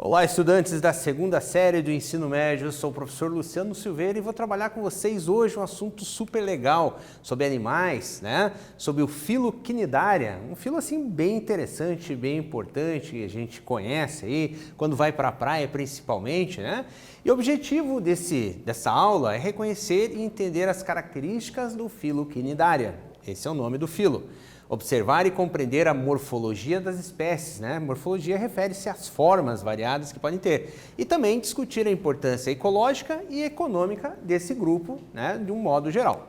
Olá, estudantes da segunda série do ensino médio, eu sou o professor Luciano Silveira e vou trabalhar com vocês hoje um assunto super legal sobre animais, né? Sobre o filo Cnidaria, um filo assim bem interessante, bem importante, que a gente conhece aí, quando vai para a praia principalmente, né? E o objetivo dessa aula é reconhecer e entender as características do filo Cnidaria, esse é o nome do filo. Observar e compreender a morfologia das espécies, né? Morfologia refere-se às formas variadas que podem ter. E também discutir a importância ecológica e econômica desse grupo, né? De um modo geral.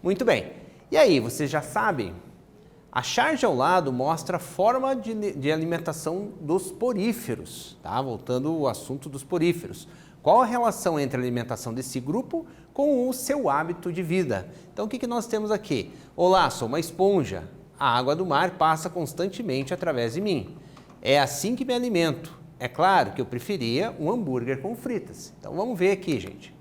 Muito bem. E aí, vocês já sabem? A charge ao lado mostra a forma de alimentação dos poríferos, tá? Voltando ao assunto dos poríferos. Qual a relação entre a alimentação desse grupo com o seu hábito de vida? Então, o que nós temos aqui? Olá, sou uma esponja. A água do mar passa constantemente através de mim. É assim que me alimento. É claro que eu preferia um hambúrguer com fritas. Então vamos ver aqui, gente.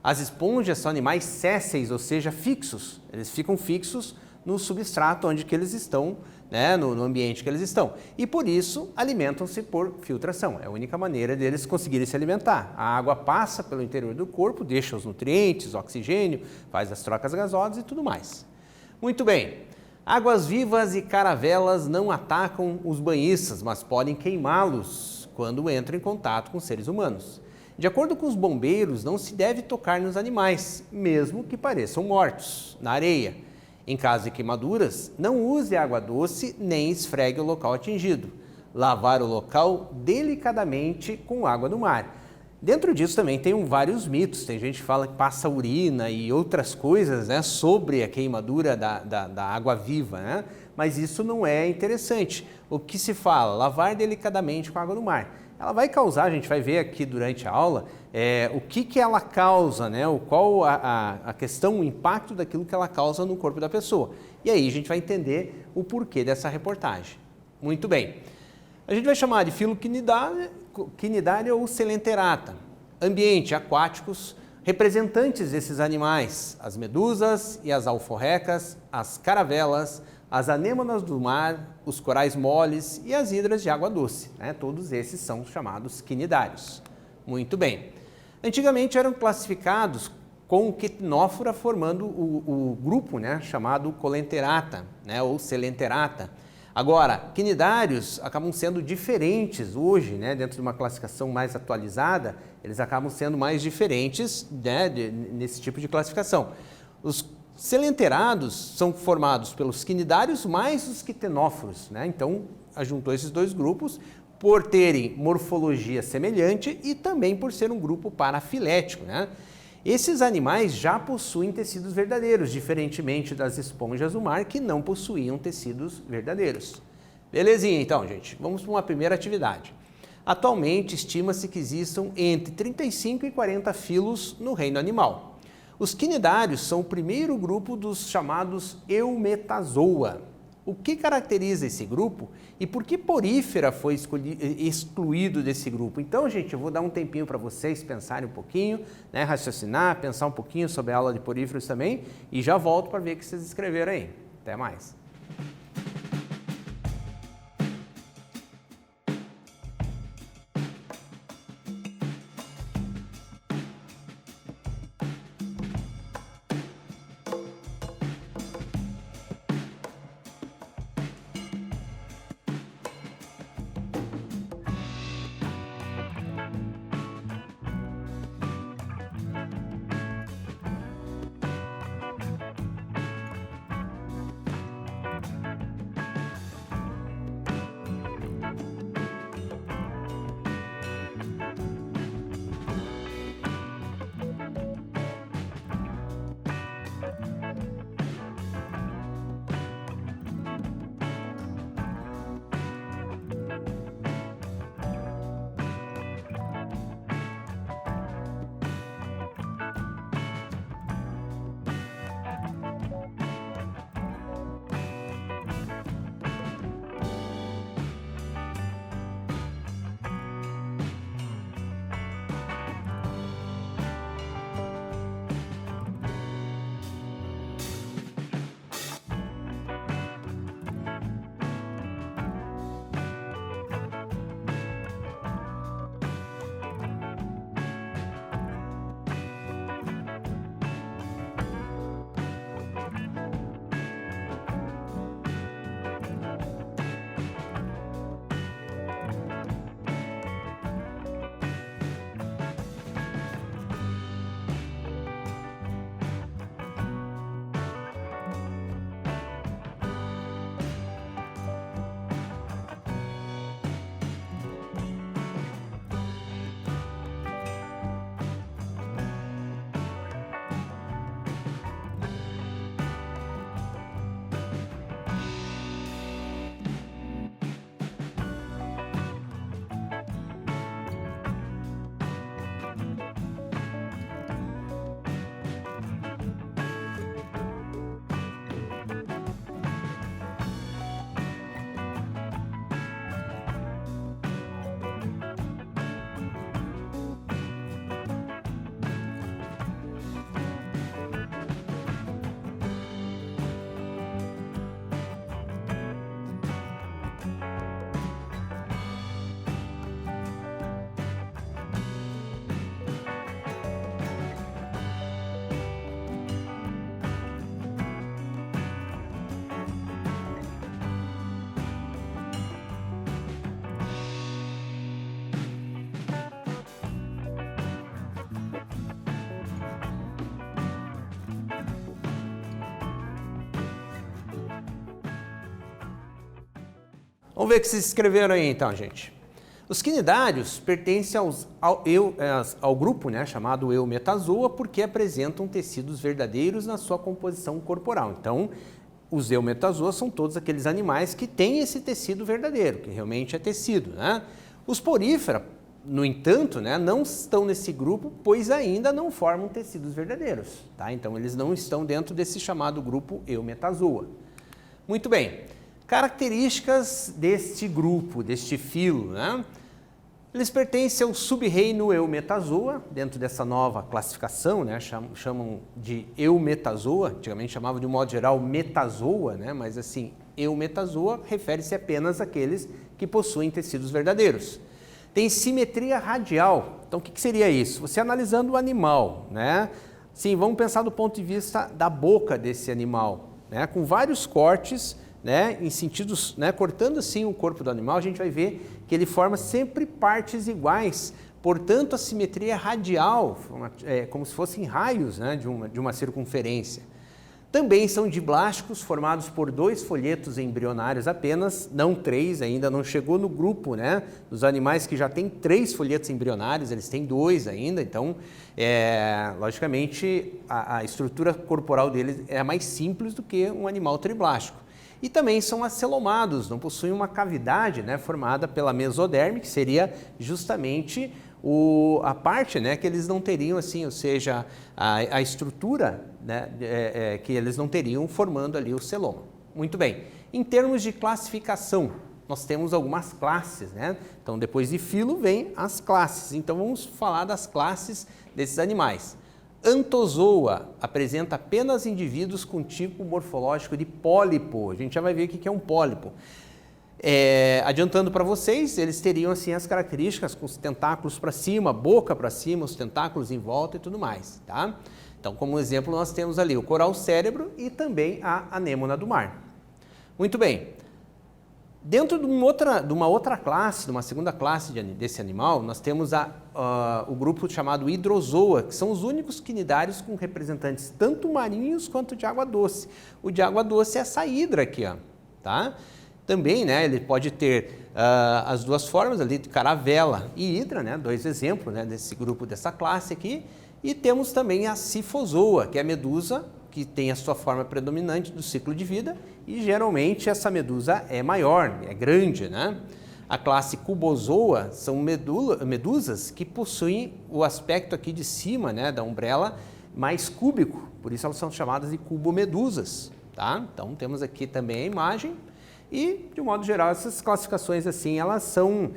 As esponjas são animais sésseis, ou seja, fixos. Eles ficam fixos no substrato onde que eles estão, né, no ambiente que eles estão. E por isso alimentam-se por filtração. É a única maneira deles conseguirem se alimentar. A água passa pelo interior do corpo, deixa os nutrientes, o oxigênio, faz as trocas gasosas e tudo mais. Muito bem. Águas-vivas e caravelas não atacam os banhistas, mas podem queimá-los quando entram em contato com seres humanos. De acordo com os bombeiros, não se deve tocar nos animais, mesmo que pareçam mortos, na areia. Em caso de queimaduras, não use água doce nem esfregue o local atingido. Lavar o local delicadamente com água do mar. Dentro disso também tem vários mitos, tem gente que fala que passa urina e outras coisas, né, sobre a queimadura da água viva, né? Mas isso não é interessante. O que se fala? Lavar delicadamente com a água do mar. Ela vai causar, a gente vai ver aqui durante a aula, o que ela causa, né? Qual a questão, o impacto daquilo que ela causa no corpo da pessoa. E aí a gente vai entender o porquê dessa reportagem. Muito bem. A gente vai chamar de filo Cnidaria ou Coelenterata. Ambiente, aquáticos, representantes desses animais, as medusas e as alforrecas, as caravelas, as anêmonas do mar, os corais moles e as hidras de água doce, né? Todos esses são chamados cnidários. Muito bem. Antigamente eram classificados com Ctenófora formando o grupo, né, chamado Coelenterata, né, ou Coelenterata. Agora, cnidários acabam sendo diferentes hoje, né, dentro de uma classificação mais atualizada, eles acabam sendo mais diferentes, né, nesse tipo de classificação. Os coelenterados são formados pelos cnidários mais os ctenóforos, né? Então, ajuntou esses dois grupos por terem morfologia semelhante e também por ser um grupo parafilético, né? Esses animais já possuem tecidos verdadeiros, diferentemente das esponjas do mar que não possuíam tecidos verdadeiros. Belezinha, então, gente. Vamos para uma primeira atividade. Atualmente, estima-se que existam entre 35 e 40 filos no reino animal. Os cnidários são o primeiro grupo dos chamados Eumetazoa. O que caracteriza esse grupo e por que porífera foi excluído desse grupo? Então, gente, eu vou dar um tempinho para vocês pensarem um pouquinho, né, raciocinar, pensar um pouquinho sobre a aula de poríferos também e já volto para ver o que vocês escreveram aí. Até mais! Vamos ver o que vocês escreveram aí então, gente. Os quinidários pertencem ao grupo, né, chamado Eumetazoa, porque apresentam tecidos verdadeiros na sua composição corporal. Então, os Eumetazoas são todos aqueles animais que têm esse tecido verdadeiro, que realmente é tecido, né? Os porífera, no entanto, né, não estão nesse grupo, pois ainda não formam tecidos verdadeiros, tá? Então, eles não estão dentro desse chamado grupo Eumetazoa. Muito bem. Características deste grupo, deste filo, né? Eles pertencem ao sub-reino Eumetazoa, dentro dessa nova classificação, né? Chamam de Eumetazoa, antigamente chamavam de um modo geral Metazoa, né? Mas assim, Eumetazoa refere-se apenas àqueles que possuem tecidos verdadeiros. Tem simetria radial, então o que seria isso? Você analisando o animal, né? Sim, vamos pensar do ponto de vista da boca desse animal, né? Com vários cortes, né, em sentidos, né, cortando assim o corpo do animal, a gente vai ver que ele forma sempre partes iguais, portanto a simetria é radial, como se fossem raios, né, de uma circunferência. Também são diblásticos, formados por 2 folhetos embrionários apenas, não 3, ainda não chegou no grupo, né, dos animais que já tem 3 folhetos embrionários, eles têm 2 ainda, então, logicamente, a estrutura corporal deles é mais simples do que um animal triblástico. E também são acelomados, não possuem uma cavidade, né, formada pela mesoderme, que seria justamente a parte, né, que eles não teriam, assim, ou seja, a estrutura, né, que eles não teriam formando ali o celoma. Muito bem. Em termos de classificação, nós temos algumas classes, né? Então, depois de filo, vem as classes. Então, vamos falar das classes desses animais. Anthozoa apresenta apenas indivíduos com tipo morfológico de pólipo. A gente já vai ver o que é um pólipo. Adiantando para vocês, eles teriam assim as características com os tentáculos para cima, boca para cima, os tentáculos em volta e tudo mais, tá? Então, como exemplo, nós temos ali o coral cérebro e também a anêmona do mar. Muito bem. Dentro de uma outra classe, de uma segunda classe desse animal, nós temos o grupo chamado Hidrozoa, que são os únicos quinidários com representantes tanto marinhos quanto de água doce. O de água doce é essa hidra aqui, ó, tá? Também, né, ele pode ter as duas formas ali, de caravela e hidra, né, 2 exemplos, né, desse grupo, dessa classe aqui. E temos também a Sifozoa, que é a medusa que tem a sua forma predominante do ciclo de vida e geralmente essa medusa é maior, é grande, né? A classe Cubozoa são medusas que possuem o aspecto aqui de cima, né, da umbrella mais cúbico, por isso elas são chamadas de cubomedusas, tá? Então temos aqui também a imagem e, de um modo geral, essas classificações assim, elas são,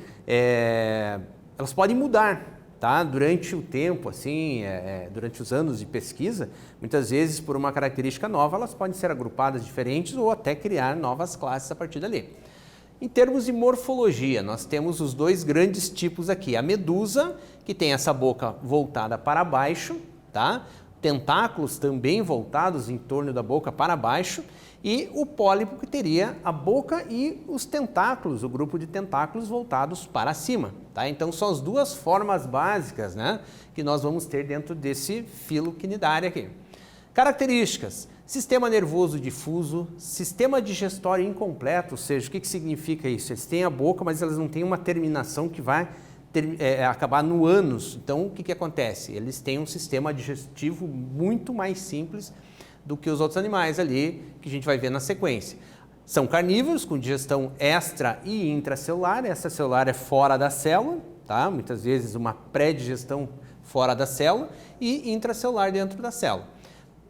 elas podem mudar, tá? Durante o tempo, assim, durante os anos de pesquisa, muitas vezes por uma característica nova, elas podem ser agrupadas diferentes ou até criar novas classes a partir dali. Em termos de morfologia, nós temos os 2 grandes tipos aqui. A medusa, que tem essa boca voltada para baixo, tá? Tentáculos também voltados em torno da boca para baixo, e o pólipo, que teria a boca e os tentáculos, o grupo de tentáculos voltados para cima, tá? Então são as 2 formas básicas, né, que nós vamos ter dentro desse filo quinidário aqui. Características: sistema nervoso difuso, sistema digestório incompleto, ou seja, o que significa isso? Eles têm a boca, mas elas não têm uma terminação que vai acabar no ânus. Então, o que acontece? Eles têm um sistema digestivo muito mais simples do que os outros animais ali, que a gente vai ver na sequência. São carnívoros, com digestão extra e intracelular. Extracelular é fora da célula, tá? Muitas vezes uma pré-digestão fora da célula, e intracelular dentro da célula.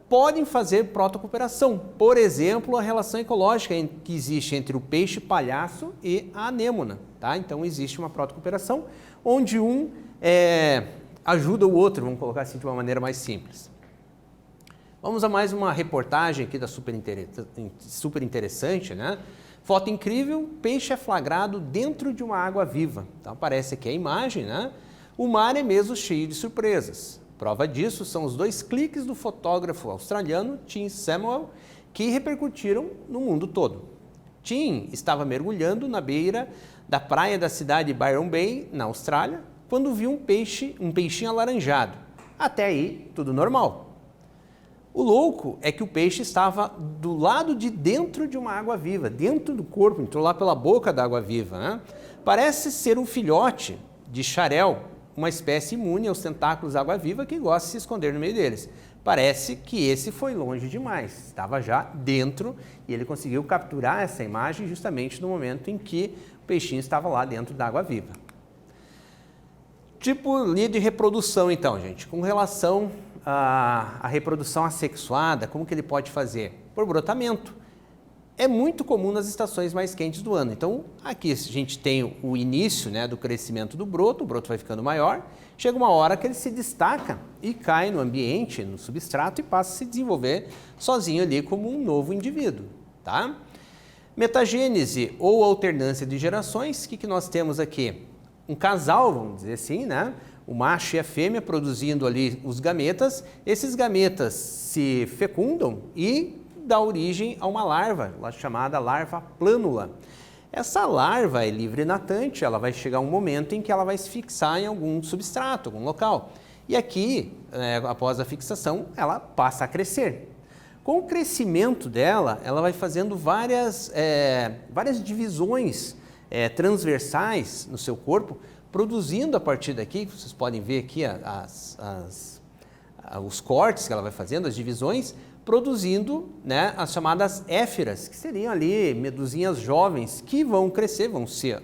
Podem fazer protocooperação, por exemplo, a relação ecológica que existe entre o peixe palhaço e a anêmona, tá? Então existe uma protocooperação onde um ajuda o outro, vamos colocar assim de uma maneira mais simples. Vamos a mais uma reportagem aqui da super interessante, né? Foto incrível: peixe é flagrado dentro de uma água viva. Então aparece aqui a imagem, né? O mar é mesmo cheio de surpresas. Prova disso são os 2 cliques do fotógrafo australiano Tim Samuel, que repercutiram no mundo todo. Tim estava mergulhando na beira da praia da cidade de Byron Bay, na Austrália, quando viu um peixinho alaranjado. Até aí, tudo normal. O louco é que o peixe estava do lado de dentro de uma água-viva, dentro do corpo, entrou lá pela boca da água-viva, né? Parece ser um filhote de xarel, uma espécie imune aos tentáculos água-viva que gosta de se esconder no meio deles. Parece que esse foi longe demais, estava já dentro e ele conseguiu capturar essa imagem justamente no momento em que o peixinho estava lá dentro da água-viva. Tipo de reprodução então, gente, com relação à reprodução assexuada, como que ele pode fazer? Por brotamento. É muito comum nas estações mais quentes do ano. Então, aqui a gente tem o início, né, do crescimento do broto, o broto vai ficando maior, chega uma hora que ele se destaca e cai no ambiente, no substrato e passa a se desenvolver sozinho ali como um novo indivíduo, tá? Metagênese ou alternância de gerações, o que nós temos aqui? Um casal, vamos dizer assim, né? O macho e a fêmea produzindo ali os gametas, esses gametas se fecundam e dá origem a uma larva, chamada larva plânula. Essa larva é livre natante, ela vai chegar um momento em que ela vai se fixar em algum substrato, algum local. E aqui, após a fixação, ela passa a crescer. Com o crescimento dela, ela vai fazendo várias divisões transversais no seu corpo, produzindo a partir daqui, vocês podem ver aqui os cortes que ela vai fazendo, as divisões, produzindo, né, as chamadas éfiras, que seriam ali medusinhas jovens que vão crescer,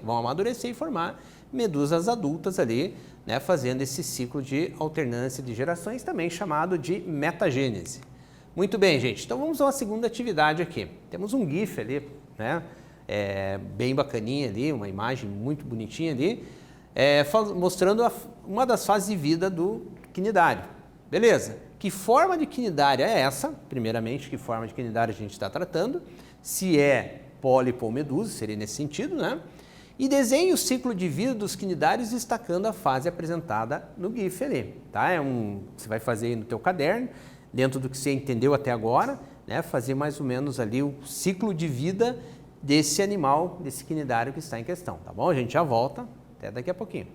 vão amadurecer e formar medusas adultas ali, né, fazendo esse ciclo de alternância de gerações, também chamado de metagênese. Muito bem, gente, então vamos a uma segunda atividade aqui. Temos um GIF ali, né, bem bacaninha ali, uma imagem muito bonitinha ali, mostrando uma das fases de vida do quinidário. Beleza? Que forma de quinidária é essa? Primeiramente, que forma de quinidária a gente está tratando? Se é pólipo ou medusa, seria nesse sentido, né? E desenhe o ciclo de vida dos quinidários destacando a fase apresentada no GIF ali, tá? Você vai fazer aí no teu caderno, dentro do que você entendeu até agora, né? Fazer mais ou menos ali o ciclo de vida desse animal, desse quinidário que está em questão, tá bom? A gente já volta, até daqui a pouquinho.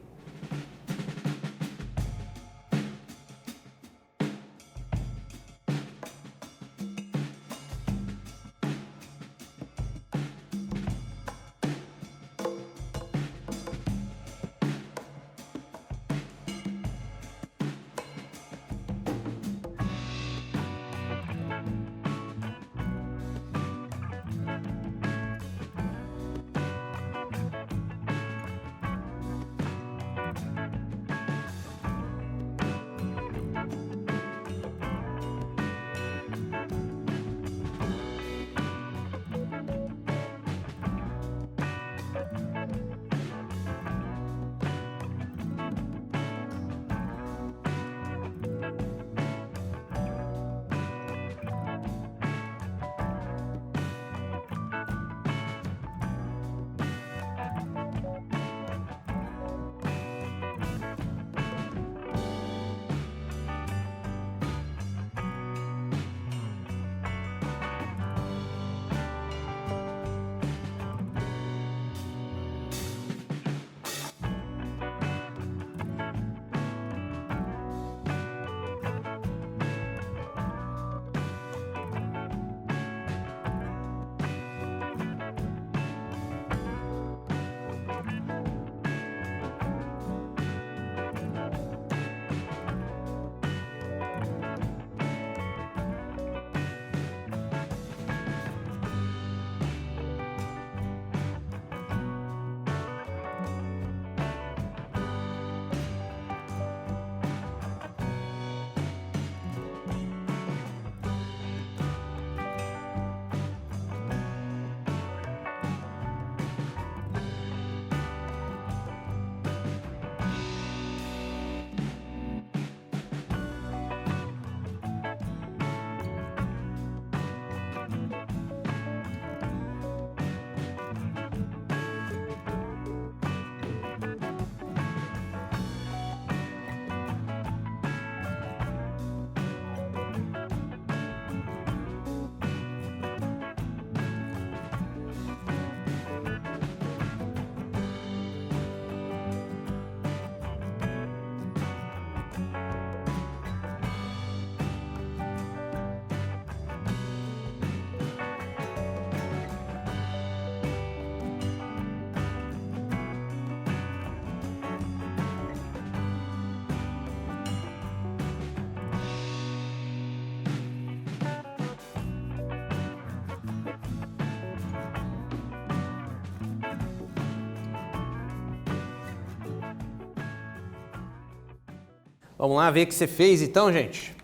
Vamos lá ver o que você fez então, gente.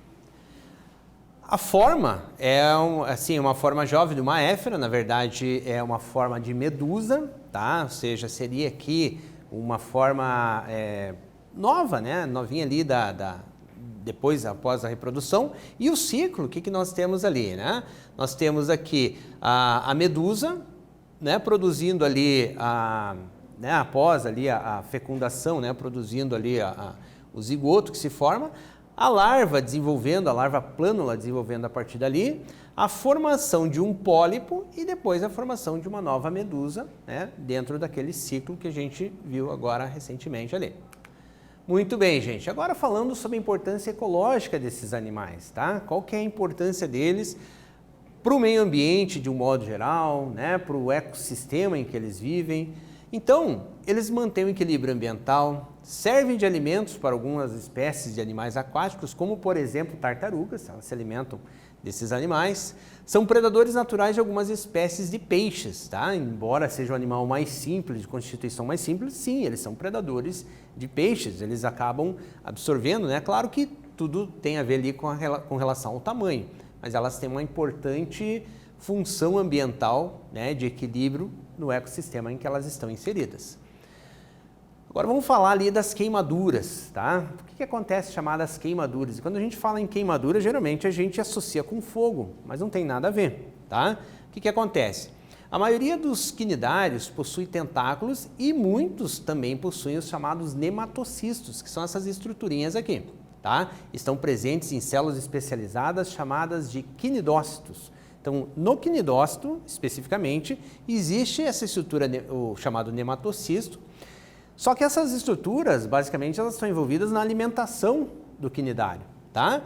A forma é uma forma jovem de uma éfera, na verdade é uma forma de medusa, tá? Ou seja, seria aqui uma forma nova, né? Novinha ali depois, após a reprodução. E o ciclo, o que nós temos ali, né? Nós temos aqui a medusa, né? Produzindo ali, né? Após ali a fecundação, né? Produzindo ali o zigoto que se forma. A larva desenvolvendo, a larva plânula desenvolvendo a partir dali, a formação de um pólipo e depois a formação de uma nova medusa, né, dentro daquele ciclo que a gente viu agora recentemente ali. Muito bem, gente. Agora falando sobre a importância ecológica desses animais, tá? Qual que é a importância deles para o meio ambiente de um modo geral, né, para o ecossistema em que eles vivem. Então, eles mantêm o equilíbrio ambiental, servem de alimentos para algumas espécies de animais aquáticos, como por exemplo tartarugas, elas se alimentam desses animais. São predadores naturais de algumas espécies de peixes, tá? Embora seja um animal mais simples, de constituição mais simples, sim, eles são predadores de peixes, eles acabam absorvendo, né? Claro que tudo tem a ver ali com relação ao tamanho, mas elas têm uma importante função ambiental, né, de equilíbrio no ecossistema em que elas estão inseridas. Agora vamos falar ali das queimaduras, tá? O que acontece chamadas queimaduras? E quando a gente fala em queimadura, geralmente a gente associa com fogo, mas não tem nada a ver, tá? O que acontece? A maioria dos quinidários possui tentáculos e muitos também possuem os chamados nematocistos, que são essas estruturinhas aqui, tá? Estão presentes em células especializadas chamadas de quinidócitos. Então, no quinidócito, especificamente, existe essa estrutura, o chamado nematocisto, só que essas estruturas, basicamente, elas estão envolvidas na alimentação do quinidário, tá?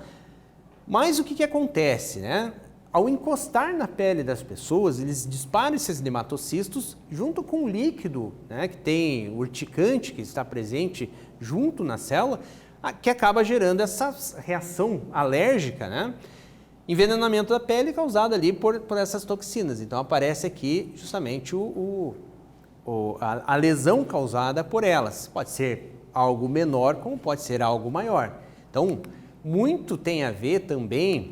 Mas o que acontece, né? Ao encostar na pele das pessoas, eles disparam esses nematocistos junto com o líquido, né, que tem urticante, que está presente junto na célula, que acaba gerando essa reação alérgica, né? Envenenamento da pele causado ali por essas toxinas. Então aparece aqui justamente a lesão causada por elas. Pode ser algo menor, como pode ser algo maior. Então, muito tem a ver também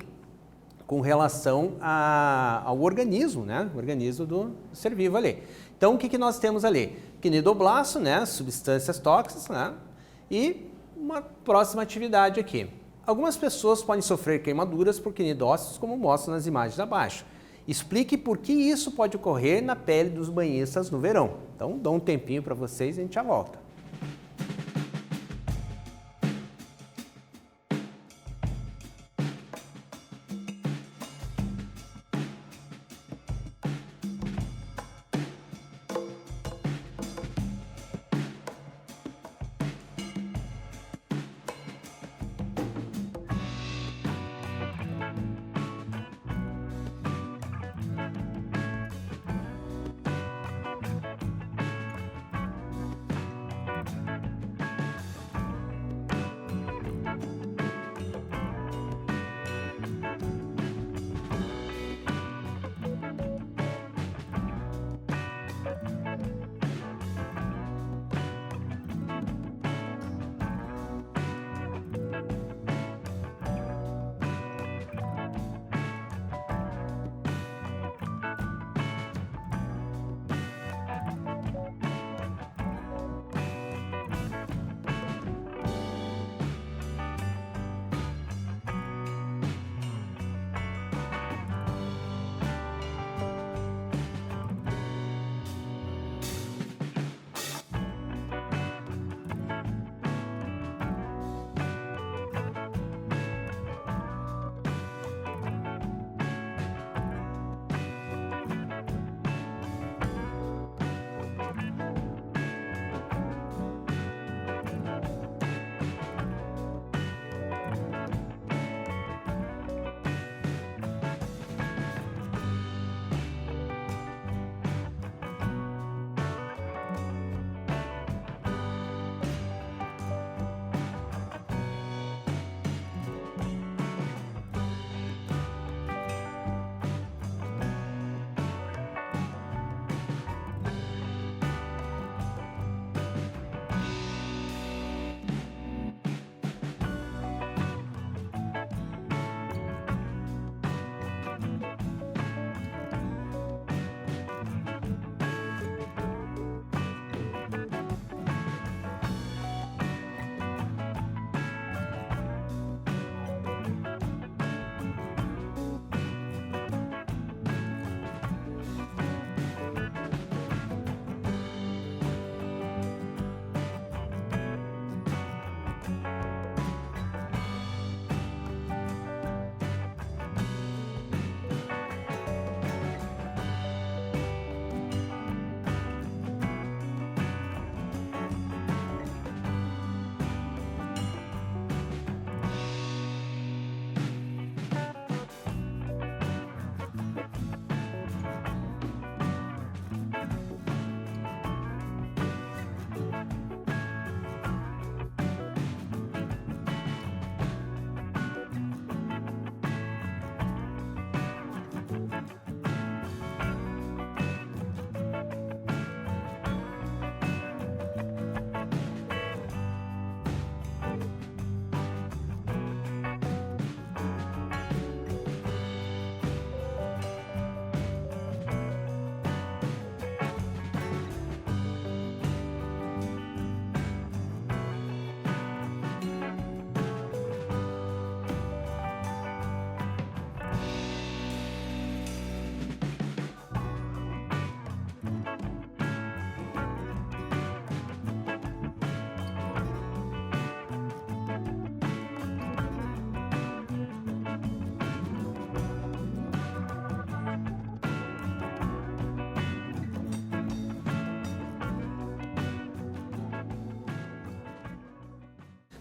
com relação ao organismo, né? O organismo do ser vivo ali. Então, o que nós temos ali? Quinidoblasto, né? Substâncias tóxicas, né? E uma próxima atividade aqui. Algumas pessoas podem sofrer queimaduras por quinidócitos, como mostram nas imagens abaixo. Explique por que isso pode ocorrer na pele dos banhistas no verão. Então, dou um tempinho para vocês e a gente já volta.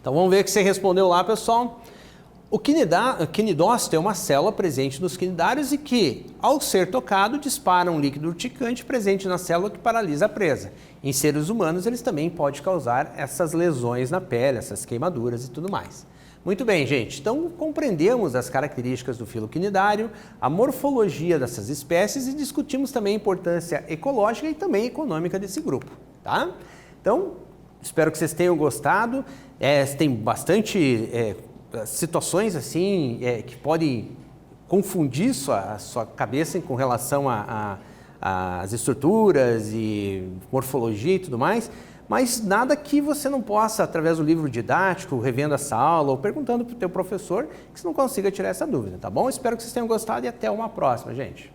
Então vamos ver o que você respondeu lá, pessoal. O quinidócito é uma célula presente nos quinidários e que, ao ser tocado, dispara um líquido urticante presente na célula que paralisa a presa. Em seres humanos, eles também podem causar essas lesões na pele, essas queimaduras e tudo mais. Muito bem, gente. Então, compreendemos as características do filo quinidário, a morfologia dessas espécies e discutimos também a importância ecológica e também econômica desse grupo, tá? Então, espero que vocês tenham gostado. Tem bastante situações assim que podem confundir a sua cabeça com relação às estruturas e morfologia e tudo mais, mas nada que você não possa, através do livro didático, revendo essa aula ou perguntando para o teu professor, que você não consiga tirar essa dúvida, tá bom? Espero que vocês tenham gostado e até uma próxima, gente.